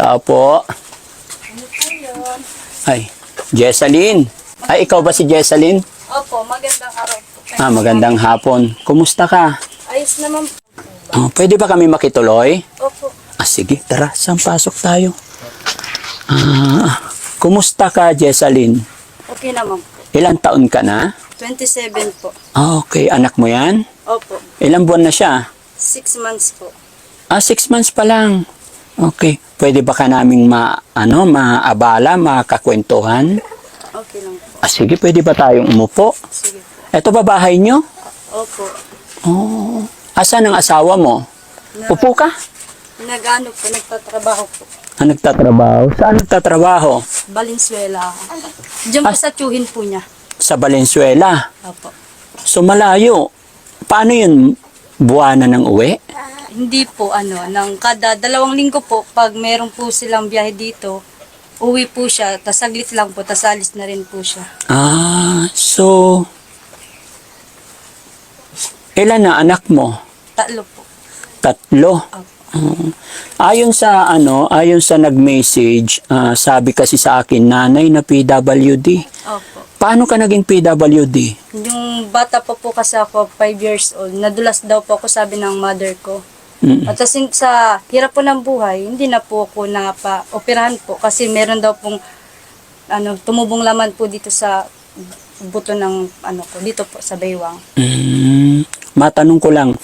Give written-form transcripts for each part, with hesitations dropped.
Tao po. Ano po yun? Ay, Jessalyn. Ay, ikaw ba si Jessalyn? Opo, magandang araw po. Magandang hapon. Kumusta ka? Ayos naman po. Pwede ba kami makituloy? Opo. Sige, tara, pasok tayo. Kumusta ka, Jessalyn? Okay naman po. Ilang taon ka na? 27 po. Okay, anak mo yan? Opo. Ilang buwan na siya? 6 months po. 6 months pa lang. Okay, pwede ba ka naming maabala, makakwentuhan? Okay lang po. Sige, pwede ba tayong umupo? Sige po. Ito ba bahay nyo? Opo. Oh, asan ang asawa mo? Upo ka? Nag-ano po, nagtatrabaho po. Nagtatrabaho? Saan nagtatrabaho? Valenzuela. Diyan po sa tsuhin po niya. Sa Valenzuela. Opo. So malayo. Paano yun? Buwanan ng uwi? Hindi po ng kada 2 linggo po, pag meron po silang biyahe dito, uwi po siya, tas saglit lang po, tas alis na rin po siya. So ilan na anak mo? 3 po. 3. Ayon sa nag-message, sabi kasi sa akin, nanay na PWD. Opo. Paano ka naging PWD? Yung bata pa po kasi ako, 5 years old, nadulas daw po ako, sabi ng mother ko. At sa hirap po ng buhay, hindi na po ako operahan po kasi meron daw pong tumubong laman po dito sa buto ng ko dito po sa baywang. Matanong ko lang,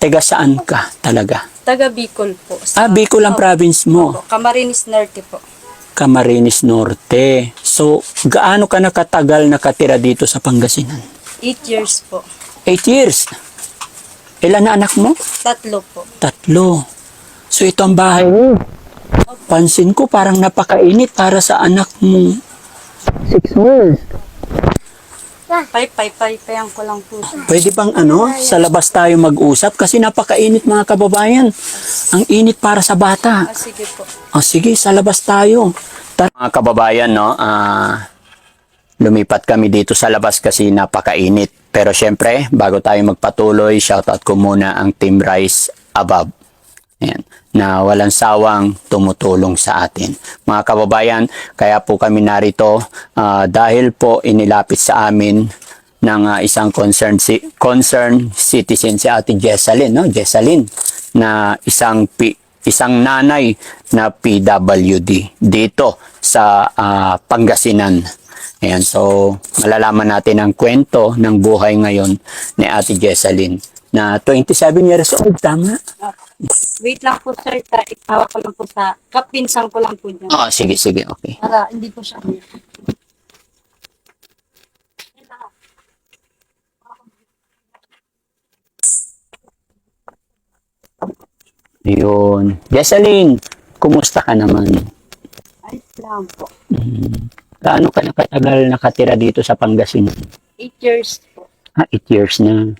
taga saan ka talaga? Taga Bicol po. Bicol ang province mo. Opo, Camarines Norte po. Camarines Norte. So, gaano ka nakatagal nakatira dito sa Pangasinan? 8 years po. 8 years. Ilan na anak mo? 3 po. 3. So, ito ang bahay mo. Pansin ko parang napakainit para sa anak mo. 6 months. Payayan ko lang po siya. Pwede bang sa labas tayo mag-usap? Kasi napakainit mga kababayan. Ang init para sa bata. Sige po. Sige, sa labas tayo. Mga kababayan, lumipat kami dito sa labas kasi napakainit. Pero syempre, bago tayo magpatuloy, shoutout ko muna ang Team Rise Above. Ayan, na walang sawang tumutulong sa atin. Mga kababayan, kaya po kami narito dahil po inilapit sa amin ng isang concerned citizen si Ate Jessalyn, Jessalyn, na isang nanay na PWD dito sa Pangasinan. Ayan, so malalaman natin ang kwento ng buhay ngayon ni Ate Jessalyn na 27 years old, tama? Wait lang po sir, itawa ko lang po sa kapinsang ko lang po dyan. Sige, okay. Para hindi po siya. Yun. Jessalyn, kumusta ka naman? Ayos lang po. Gaano ka nakatagal nakatira dito sa Pangasinan? 8 years po. 8 years na.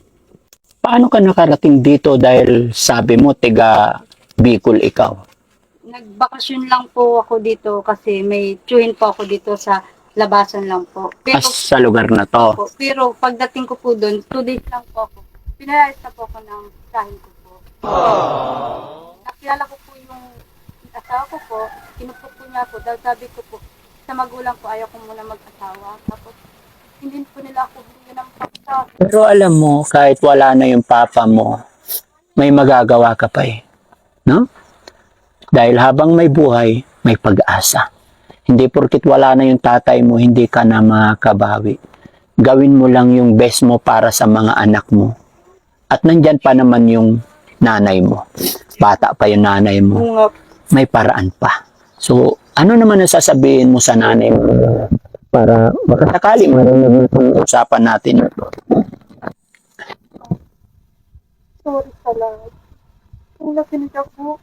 Paano ka nakarating dito dahil sabi mo, tiga Bicol ikaw? Nagbakasyon lang po ako dito kasi may tsuhin po ako dito sa labasan lang po. Pero, Sa lugar na to. pero pagdating ko po doon, 2 days lang po ako. Pinalayas na po ako ng sahin ko po. Nakilala ko po yung asawa ko po, kinupok po niya po, dahil sabi ko po, sa magulang ko, ayaw ko muna mag-asawa. Tapos, hindi po nila ako bigyan ng paksa. Pero alam mo, kahit wala na yung papa mo, may magagawa ka pa eh. No? Dahil habang may buhay, may pag-asa. Hindi porkit wala na yung tatay mo, hindi ka na makabawi. Gawin mo lang yung best mo para sa mga anak mo. At nandyan pa naman yung nanay mo. Bata pa yung nanay mo. May paraan pa. So, ano naman ang sasabihin mo sa nanay mo? Para baka sakali usapan natin ito. Sorry sa lahat. Kung nakinig ako,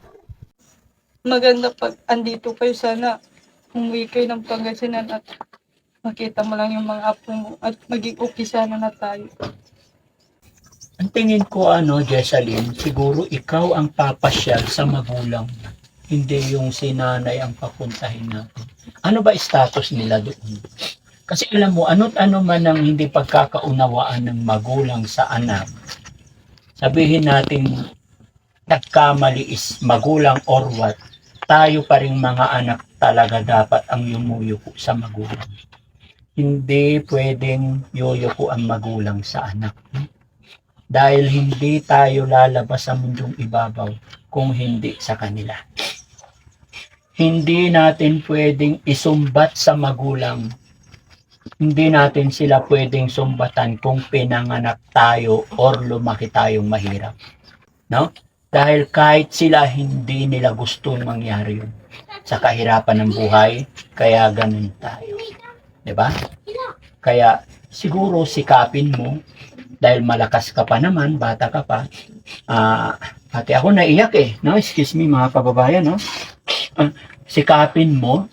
maganda pag andito kayo, sana umuwi kayo ng Pangasinan at makita mo lang yung mga apo mo at maging okay sana na tayo. Ang tingin ko Jessalyn, siguro ikaw ang papasyal sa magulang. Hindi yung si nanay ang papuntahin natin. Ano ba status nila doon? Kasi alam mo, ano't ano man ang hindi pagkakaunawaan ng magulang sa anak, sabihin natin nagkamali is magulang or what, tayo pa rin mga anak talaga dapat ang yumuyuko sa magulang. Hindi pwedeng yoyoko ang magulang sa anak. Dahil hindi tayo lalabas sa mundong ibabaw kung hindi sa kanila. Hindi natin pwedeng isumbat sa magulang. Hindi natin sila pwedeng sumbatan kung pinanganak tayo or lumaki tayong mahirap. No? Dahil kahit sila hindi nila gustong mangyari yun sa kahirapan ng buhay, kaya ganun tayo. 'Di ba? Kaya siguro sikapin mo dahil malakas ka pa naman, bata ka pa. Pati ako naiyak no? Excuse me mga kababayan, no? Sikapin mo,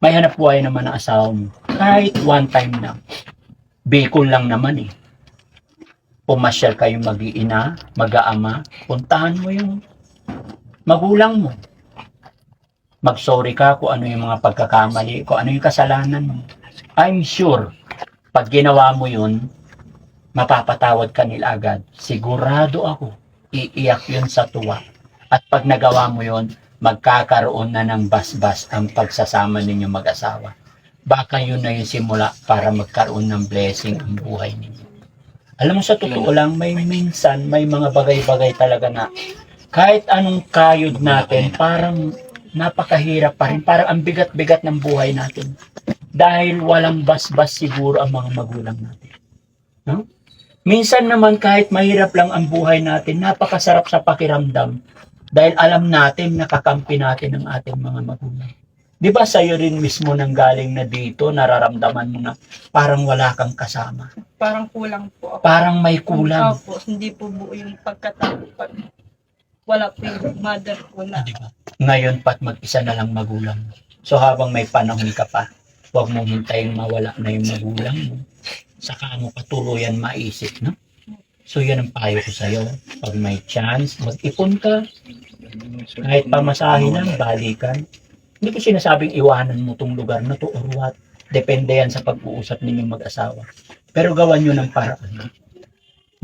may hanap buhay naman ang asawa mo. Kahit one time lang. Bicol lang naman Pumasyal kayong mag-iina, mag-aama, puntahan mo yung magulang mo. Mag-sorry ka kung ano yung mga pagkakamali, kung ano yung kasalanan mo. I'm sure, pag ginawa mo yun, mapapatawad ka nila agad. Sigurado ako, iiyak yun sa tuwa. At pag nagawa mo yun, magkakaroon na ng basbas ang pagsasama ninyo mag-asawa. Baka yun na yung simula para magkaroon ng blessing ang buhay ninyo. Alam mo, sa totoo lang, may minsan, may mga bagay-bagay talaga na kahit anong kayod natin, parang napakahirap pa rin. Parang ang bigat-bigat ng buhay natin. Dahil walang basbas siguro ang mga magulang natin. No? Minsan naman kahit mahirap lang ang buhay natin, napakasarap sa pakiramdam. Dahil alam natin, nakakampi natin ang ating mga magulang. Di ba sa'yo rin mismo nang galing na dito, nararamdaman mo na parang wala kang kasama? Parang kulang po ako. Parang may kulang. Opo, hindi po buo yung pagkatao. Wala po yung mother ko na. Di ba? Ngayon pat mag-isa na lang magulang mo. So habang may panahon ka pa, huwag mong hintayin mawala na yung magulang mo. Saka mo patuluyan maisip, no? So yan ang payo ko sa'yo. Pag may chance, mag-ipon ka. Kahit pamasahin lang, balikan. Hindi ko sinasabing iwanan mo tong lugar na to or what. Depende yan sa pag-uusap ninyong mag-asawa. Pero gawan nyo ng paraan.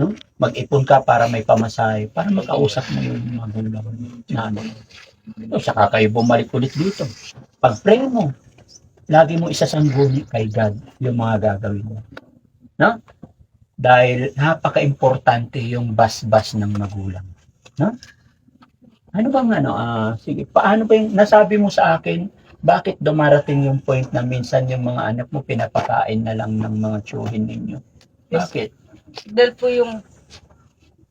No? Mag-ipon ka para may pamasahe, para makausap mo yung magulang na ano. So, saka kayo bumalik ulit dito. Pag-pray mo, lagi mo isasangguni kay God yung mga gagawin mo. No? Dahil napaka-importante yung basbas ng magulang. No? Ano bang sige, paano ba yung nasabi mo sa akin, bakit dumarating yung point na minsan yung mga anak mo pinapakain na lang ng mga tsuhin ninyo? Bakit? Dahil po yung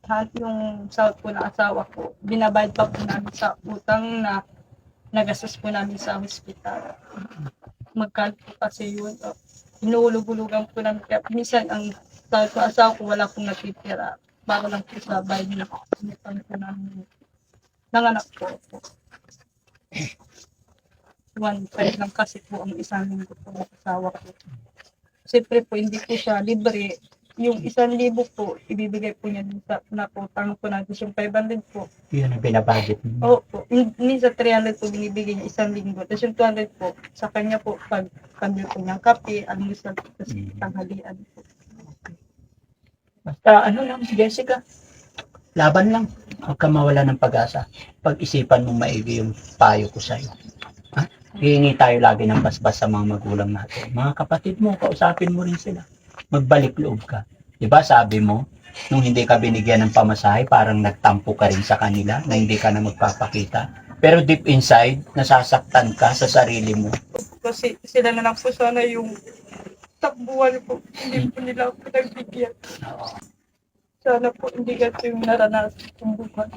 sahod po ng asawa ko, binabayad pa po namin sa utang na nagastos po namin sa hospital. Magkano po kasi yun. Inuulog-ulugan po namin. Kaya minsan ang sahod ko asawa ko wala pong natitira. Bago lang po sa bayad na utang po namin. Nanganak po ako. 1.5 lang kasi po ang isang linggo po ng asawa ko. Siyempre po, hindi po siya libre. Yung 1,000 po, ibibigay po niya sa naputang po natin. Yung 500 po. Yun ang binabudget mo. Oo po. Minsan 300 po binibigay niya isang linggo. Tapos yung 200 po, sa kanya po, pag kambyo po niyang kape, almusal, tapos tanghalian po. Basta lang, Jessica. Laban lang. Huwag ka mawala ng pag-asa. Pag-isipan mo maigi yung payo ko sa'yo. Hihingi tayo lagi ng basbas sa mga magulang natin. Mga kapatid mo, kausapin mo rin sila. Magbalik loob ka. Diba sabi mo, nung hindi ka binigyan ng pamasahe, parang nagtampo ka rin sa kanila na hindi ka na magpapakita. Pero deep inside, nasasaktan ka sa sarili mo. Kasi sila na lang po sana yung takbuhan po. Hindi po nila ako nagbigyan. Sana po hindi ganito yung naranasan kong buhay.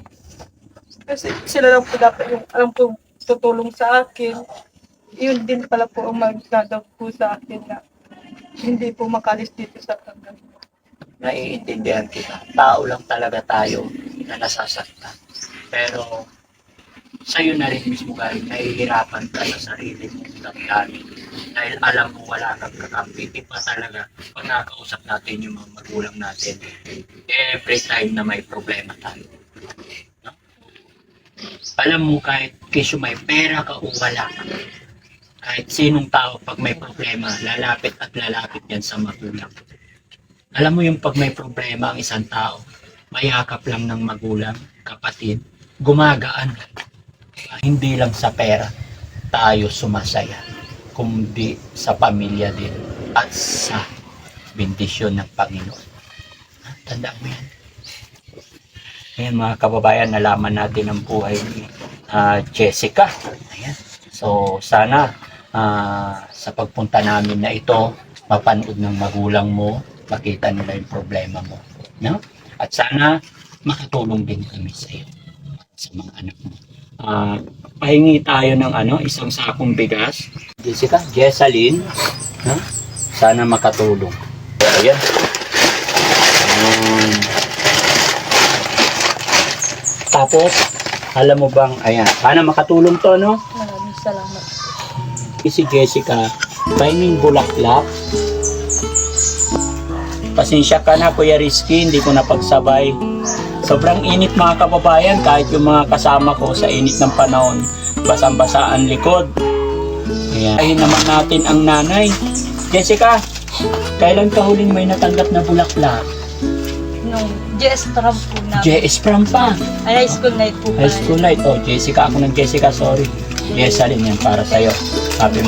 Kasi sila lang po dapat yung alam po tutulong sa akin. Yun din pala po ang magdadaw po sa akin na hindi po makalis dito sa tanggal. Naiintindihan kita. Tao lang talaga tayo na nasasaktan. Pero sa'yo na rin mismo galing, nahihirapan ka sa sarili mo damdamin. Dahil alam mo wala kang kakampi. Iba talaga pag nakakausap natin yung mga magulang natin. Every time na may problema tayo. No? Alam mo kahit kesyo may pera ka o wala ka. Kahit sinong tao pag may problema, lalapit at lalapit yan sa magulang. Alam mo yung pag may problema ang isang tao, mayakap lang ng magulang, kapatid, gumagaan. Hindi lang sa pera tayo sumasaya, kundi sa pamilya din at sa bendisyon ng Panginoon. Tandaan mo yan. Ngayon mga kababayan, nalaman natin ang buhay ni Jessica. Ayan. So sana sa pagpunta namin na ito, mapanood ng magulang mo, makita nila yung problema mo. No? At sana makatulong din kami sa iyo, sa mga anak mo. Pahingi tayo ng isang sakong bigas. Jessica, Jessalyn, sana makatulong. Ayan. Tapos, alam mo bang, ayan, sana makatulong to, no? Maraming salamat. Si Jessica, pahinging bulaklak. Pasensya ka na, Kuya Rizky, hindi ko napagsabay. Sobrang init mga kababayan, kahit yung mga kasama ko sa init ng panahon, basang-basa ang likod. Ayan. Ayun naman natin ang nanay. Jessica, kailan ka huling may natanggap na bulaklak? Nung JS Pram po na. JS Pram pa. Ay, high school night po. High school night. Oh, Jessica, ako ng Jessica, sorry. Jessalyn yan para sa'yo. Happy